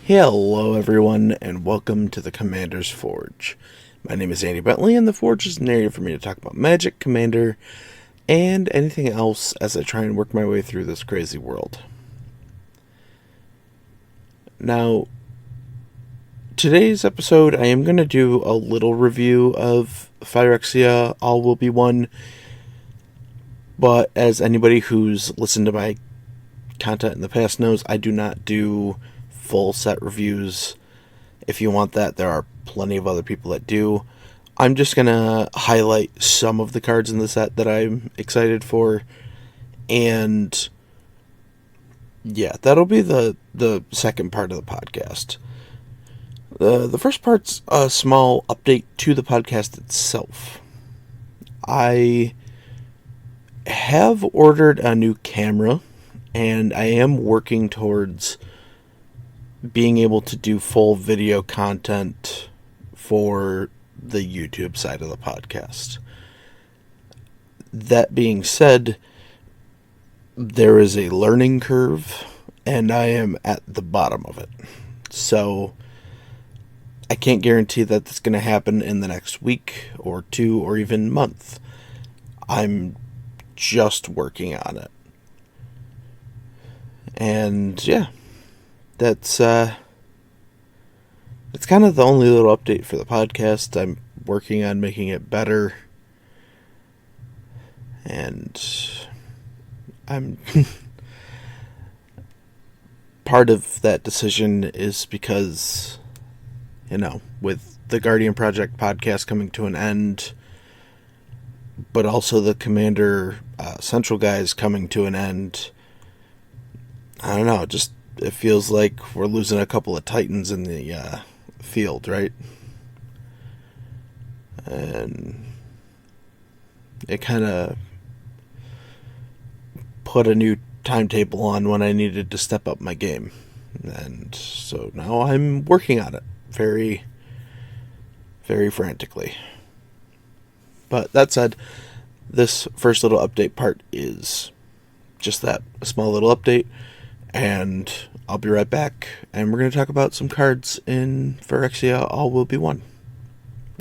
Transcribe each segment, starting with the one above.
Hello everyone, and welcome to the Commander's Forge. My name is Andy Bentley, and the Forge is an area for me to talk about Magic, Commander, and anything else as I try and work my way through this crazy world. Now, today's episode, I am going to do a little review of Phyrexia, All Will Be One, but as anybody who's listened to my content in the past knows, I do not do full set reviews. If you want that, there are plenty of other people that do. I'm just gonna highlight some of the cards in the set that I'm excited for, and yeah, that'll be the second part of the podcast. The first part's a small update to the podcast itself. I have ordered a new camera, and I am working towards being able to do full video content for the YouTube side of the podcast. That being said, there is a learning curve, and I am at the bottom of it. So I can't guarantee that that's going to happen in the next week or two or even month. I'm just working on it. And yeah, that's kind of the only little update for the podcast. I'm working on making it better, and I'm part of that decision is because, with the Guardian Project podcast coming to an end, but also the Commander Central guys coming to an end, I don't know, it feels like we're losing a couple of titans in the field, right? And it kind of put a new timetable on when I needed to step up my game. And so now I'm working on it very, very frantically. But that said, this first little update part is just that, a small little update. And I'll be right back, and we're going to talk about some cards in Phyrexia All Will Be One.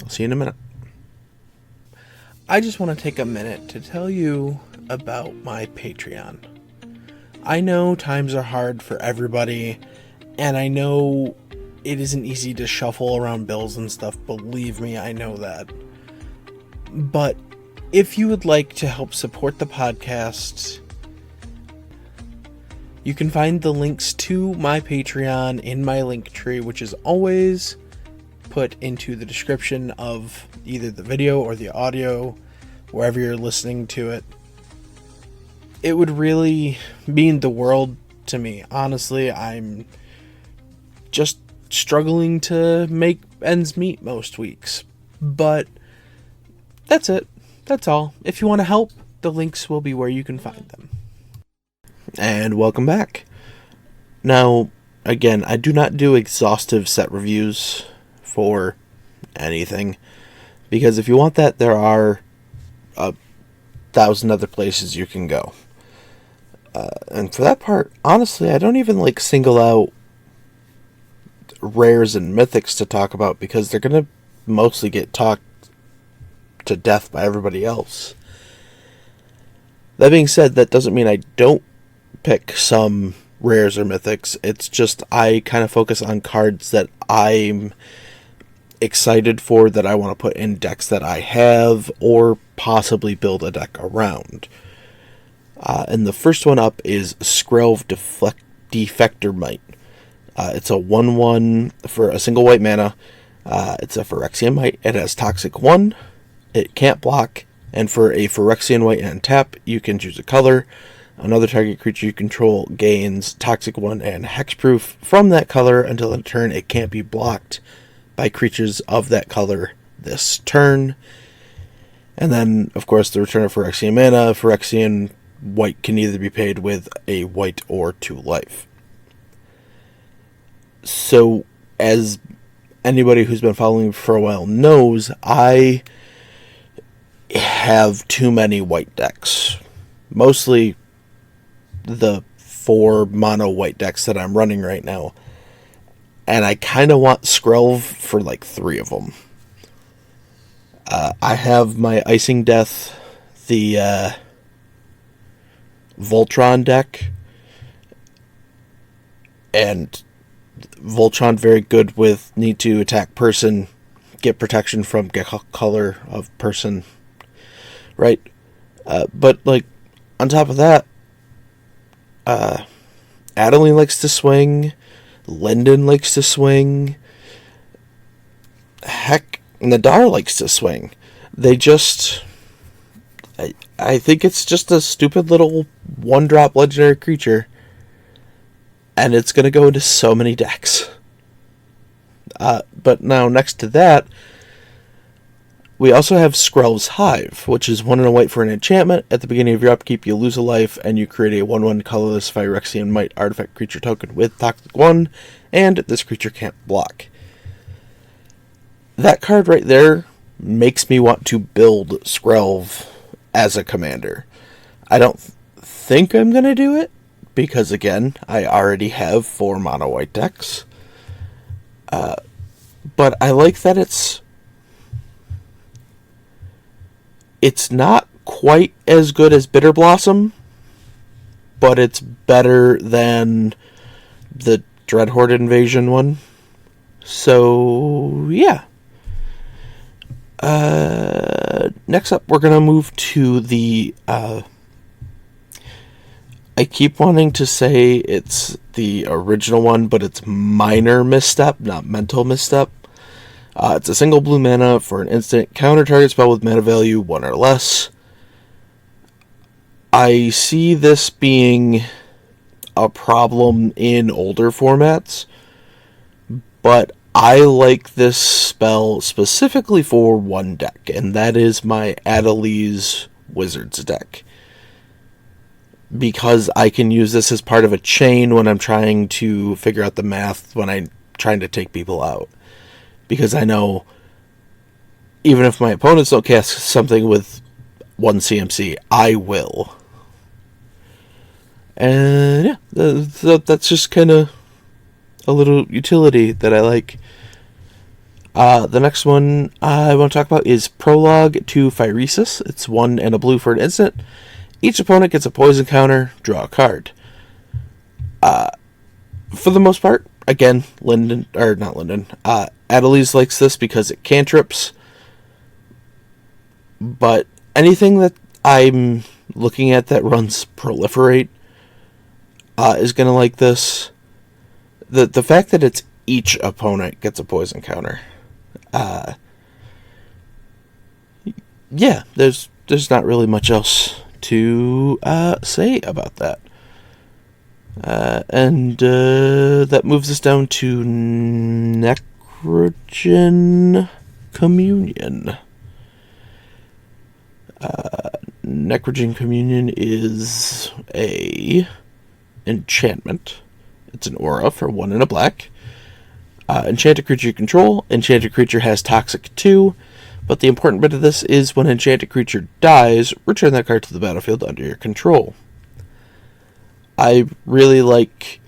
I'll see you in a minute. I just want to take a minute to tell you about my Patreon. I know times are hard for everybody, and I know it isn't easy to shuffle around bills and stuff. Believe me, I know that. But if you would like to help support the podcast, you can find the links to my Patreon in my link tree, which is always put into the description of either the video or the audio, wherever you're listening to it. It would really mean the world to me. Honestly, I'm just struggling to make ends meet most weeks. But that's it. That's all. If you want to help, the links will be where you can find them. And welcome back. Now, again, I do not do exhaustive set reviews for anything, because if you want that, there are 1,000 other places you can go. And for that part, honestly, I don't even single out rares and mythics to talk about, because they're going to mostly get talked to death by everybody else. That being said, that doesn't mean I don't pick some rares or mythics. It's just I kind of focus on cards that I'm excited for, that I want to put in decks that I have, or possibly build a deck around. And the first one up is Skrelv Defector Might. It's a 1/1 for a single white mana. It's a Phyrexia Might. It has Toxic 1. It can't block. And for a Phyrexian White and tap, you can choose a color. Another target creature you control gains Toxic 1 and Hexproof from that color until in turn it can't be blocked by creatures of that color this turn. And then, of course, the return of Phyrexian mana. Phyrexian White can either be paid with a white or 2 life. So, as anybody who's been following me for a while knows, I have too many white decks. Mostly the 4 mono white decks that I'm running right now. and I kind of want Skrelv for like 3 of them. I have my Icing Death, the Voltron deck, and Voltron very good with need to attack person, get protection from, get color of person, right? But like on top of that, Adeline likes to swing, Lyndon likes to swing, heck, Nadar likes to swing. They just, I think it's just a stupid little 1-drop legendary creature, and it's going to go into so many decks. But now next to that, we also have Skrelv's Hive, which is 1 and a white for an enchantment. At the beginning of your upkeep, you lose a life, and you create a 1/1 colorless Phyrexian Might artifact creature token with Toxic 1, and this creature can't block. That card right there makes me want to build Skrelv as a commander. I don't think I'm going to do it, because again, I already have 4 mono white decks. But I like that it's not quite as good as Bitter Blossom, but it's better than the Dreadhorde Invasion one. So, yeah. Next up, we're going to move to the... I keep wanting to say it's the original one, but it's Minor Misstep, not Mental Misstep. It's a single blue mana for an instant. Counter target spell with mana value 1 or less. I see this being a problem in older formats, but I like this spell specifically for one deck, and that is my Adeliz Wizards deck. Because I can use this as part of a chain when I'm trying to figure out the math when I'm trying to take people out. Because I know, even if my opponents don't cast something with 1 CMC, I will. And yeah, that's just kind of a little utility that I like. The next one I want to talk about is Prologue to Phyrexia. It's 1 and a blue for an instant. Each opponent gets a poison counter, draw a card. For the most part, again, Adeliz likes this because it cantrips. But anything that I'm looking at that runs Proliferate is going to like this. The fact that it's each opponent gets a poison counter. Yeah, there's not really much else to say about that. And that moves us down to Necrogen Communion. Necrogen Communion is a enchantment. It's an aura for 1 and a black. Enchanted creature you control. Enchanted creature has Toxic 2. But the important bit of this is when enchanted creature dies, return that card to the battlefield under your control. I really like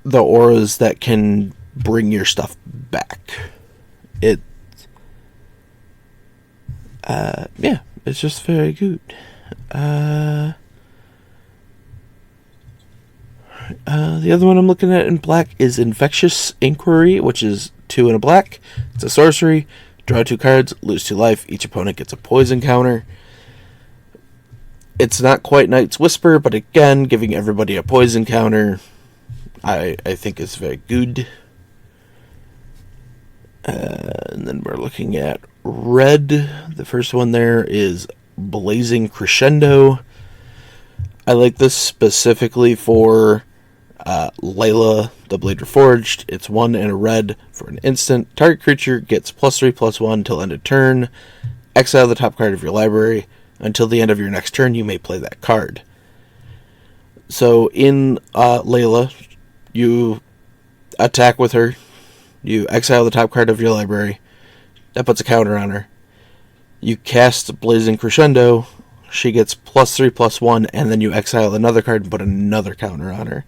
the auras that can bring your stuff back. It's just very good. The other one I'm looking at in black is Infectious Inquiry, which is 2 and a black. It's a sorcery. Draw 2 cards, lose 2 life. Each opponent gets a poison counter. It's not quite Night's Whisper, but again, giving everybody a poison counter, I think is very good. And then we're looking at red. The first one there is Blazing Crescendo. I like this specifically for Layla, the Blade Reforged. It's 1 and a red for an instant. Target creature gets +3/+1 till end of turn. Exile the top card of your library. Until the end of your next turn, you may play that card. So in Layla, you attack with her. You exile the top card of your library. That puts a counter on her. You cast Blazing Crescendo. She gets +3/+1, and then you exile another card and put another counter on her.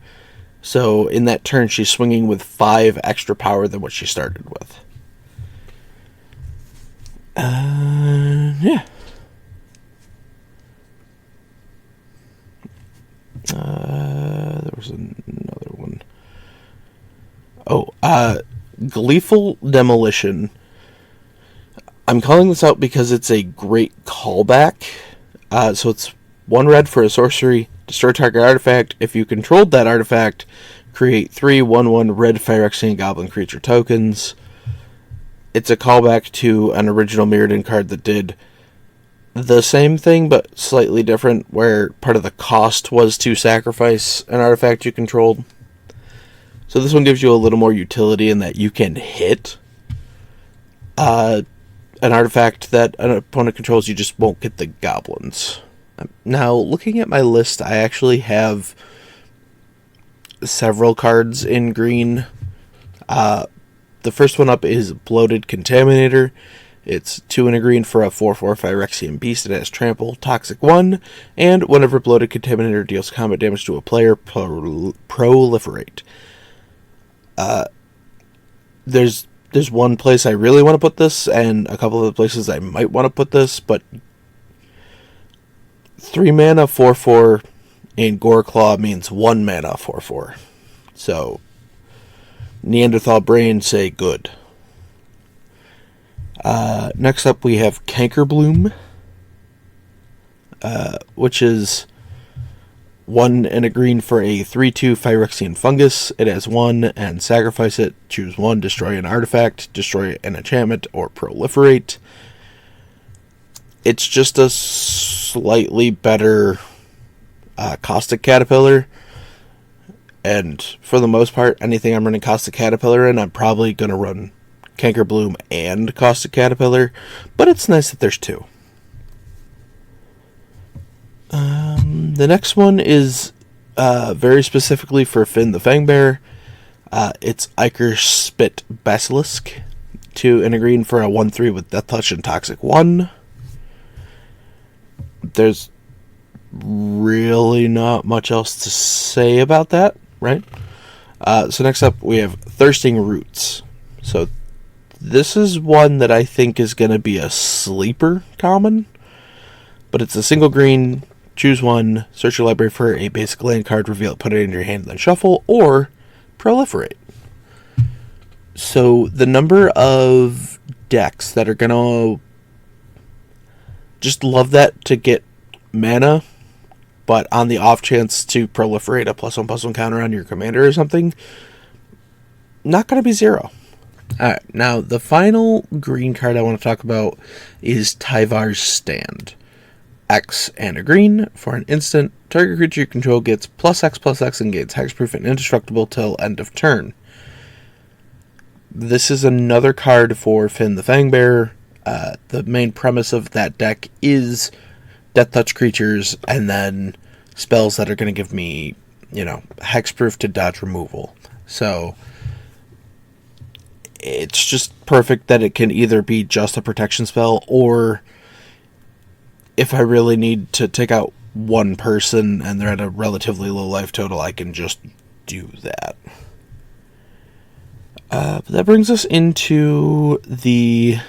So in that turn, she's swinging with 5 extra power than what she started with. Yeah. There was another one. Oh, Gleeful Demolition. I'm calling this out because it's a great callback. So it's 1 red for a sorcery. Destroy target artifact. If you controlled that artifact, create 3 1/1 red Phyrexian Goblin creature tokens. It's a callback to an original Mirrodin card that did the same thing, but slightly different, where part of the cost was to sacrifice an artifact you controlled. So this one gives you a little more utility in that you can hit an artifact that an opponent controls, you just won't get the goblins. Now, looking at my list, I actually have several cards in green. The first one up is Bloated Contaminator. It's 2 and a green for a 4/4 Phyrexian Beast. It has Trample, Toxic 1, and whenever Bloated Contaminator deals combat damage to a player, proliferate. There's one place I really want to put this, and a couple of the places I might want to put this, but 3 mana 4/4 in Goreclaw means 1 mana 4/4. So Neanderthal Brain say good. Next up we have Cankerbloom, which is 1 and a green for a 3/2 Phyrexian Fungus. It has 1 and sacrifice it. Choose 1, destroy an artifact, destroy an enchantment, or proliferate. It's just a slightly better Caustic Caterpillar. And for the most part, anything I'm running Caustic Caterpillar in, I'm probably going to run Cankerbloom and Caustic Caterpillar. But it's nice that there's 2. The next one is very specifically for Finn the Fangbearer. It's Iker Spit Basilisk. 2 and a green for a 1/3 with Death Touch and Toxic 1. There's really not much else to say about that, right? So next up we have Thirsting Roots. So this is one that I think is going to be a sleeper common, but it's a single green. Choose 1, search your library for a basic land card, reveal it, put it in your hand, then shuffle, or proliferate. So the number of decks that are going to just love that to get mana, but on the off chance to proliferate a +1/+1 counter on your commander or something, not going to be 0. Alright, now the final green card I want to talk about is Tyvar's Stand. X and a green for an instant. Target creature you control gets +X/+X and gains hexproof and indestructible till end of turn. This is another card for Finn the Fangbearer. The main premise of that deck is Death Touch creatures and then spells that are going to give me, hexproof to dodge removal. So it's just perfect that it can either be just a protection spell, or if I really need to take out one person and they're at a relatively low life total, I can just do that. But that brings us into the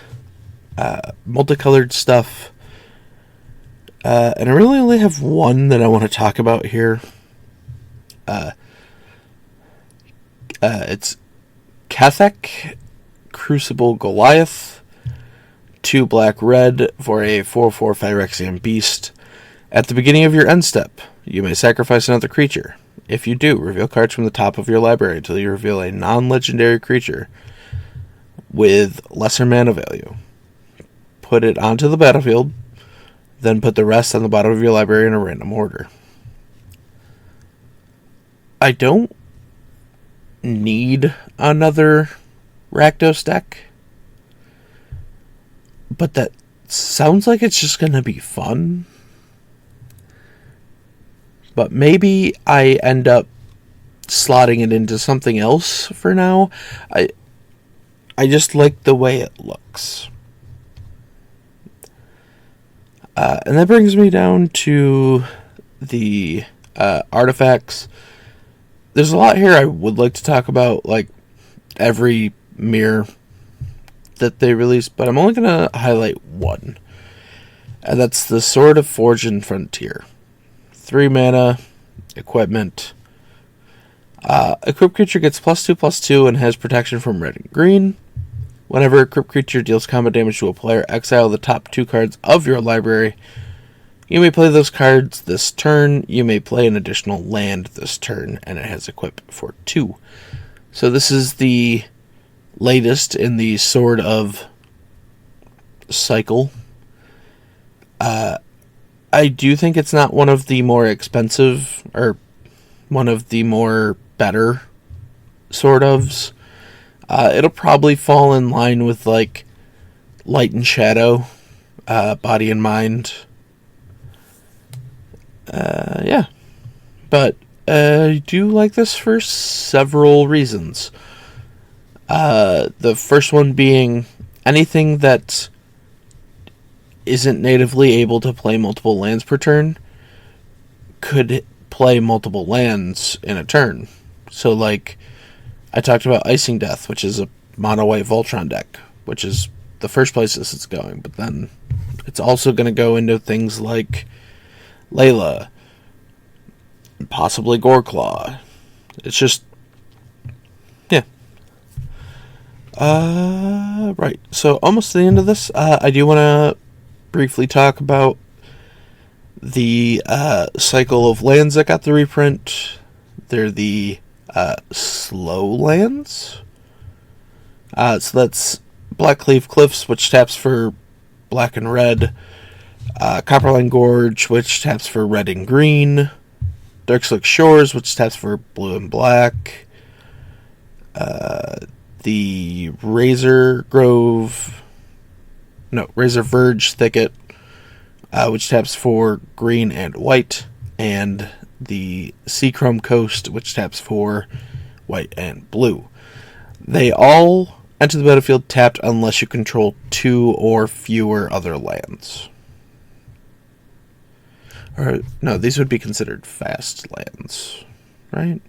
multicolored stuff. And I really only have one that I want to talk about here. It's Kethek Crucible Goliath. 2 black-red for a 4/4 Phyrexian Beast. At the beginning of your end step, you may sacrifice another creature. If you do, reveal cards from the top of your library until you reveal a non-legendary creature with lesser mana value. Put it onto the battlefield, then put the rest on the bottom of your library in a random order. I don't need another Rakdos deck, but that sounds like it's just going to be fun. But maybe I end up slotting it into something else for now. I just like the way it looks. And that brings me down to the artifacts. there's a lot here I would like to talk about, like every mirror that they released, but I'm only going to highlight one. And that's the Sword of Fortune Frontier. 3 mana, equipment. Equipped creature gets +2/+2 and has protection from red and green. Whenever a equipped creature deals combat damage to a player, exile the top 2 cards of your library. You may play those cards this turn. You may play an additional land this turn, and it has equip for 2. So this is the latest in the Sword of cycle. I do think it's not one of the more expensive, or one of the more better sort ofs. It'll probably fall in line with, like, Light and Shadow, Body and Mind. Yeah. But I do like this for several reasons. The first one being anything that isn't natively able to play multiple lands per turn could play multiple lands in a turn. So, like, I talked about Icing Death, which is a mono-white Voltron deck, which is the first places it's going, but then it's also going to go into things like Layla, and possibly Goreclaw. It's just, yeah. Right, so almost to the end of this, I do want to briefly talk about the cycle of lands that got the reprint. They're the slow lands. So that's Blackcleave Cliffs, which taps for black and red. Copperline Gorge, which taps for red and green. Darkslick Shores, which taps for blue and black. The Razor Verge Thicket, which taps for green and white, and the Seachrome Coast, which taps for white and blue. They all enter the battlefield tapped unless you control 2 or fewer other lands. Or, no, these would be considered fast lands, right?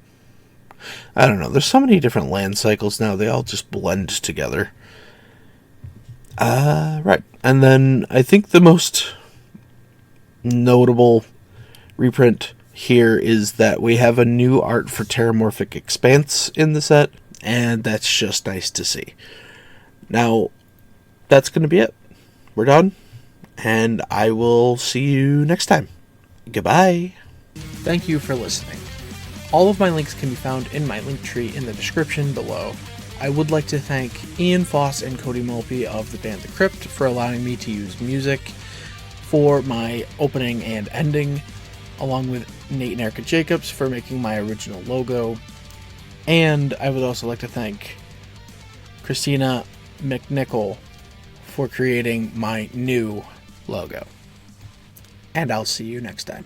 I don't know. There's so many different land cycles now. They all just blend together. Right. And then I think the most notable reprint here is that we have a new art for Terramorphic Expanse in the set, and that's just nice to see. Now, that's going to be it. We're done, and I will see you next time. Goodbye. Thank you for listening. All of my links can be found in my link tree in the description below. I would like to thank Ian Foss and Cody Mulpey of the band The Crypt for allowing me to use music for my opening and ending, along with Nate and Erica Jacobs for making my original logo. And I would also like to thank Christina McNichol for creating my new logo. And I'll see you next time.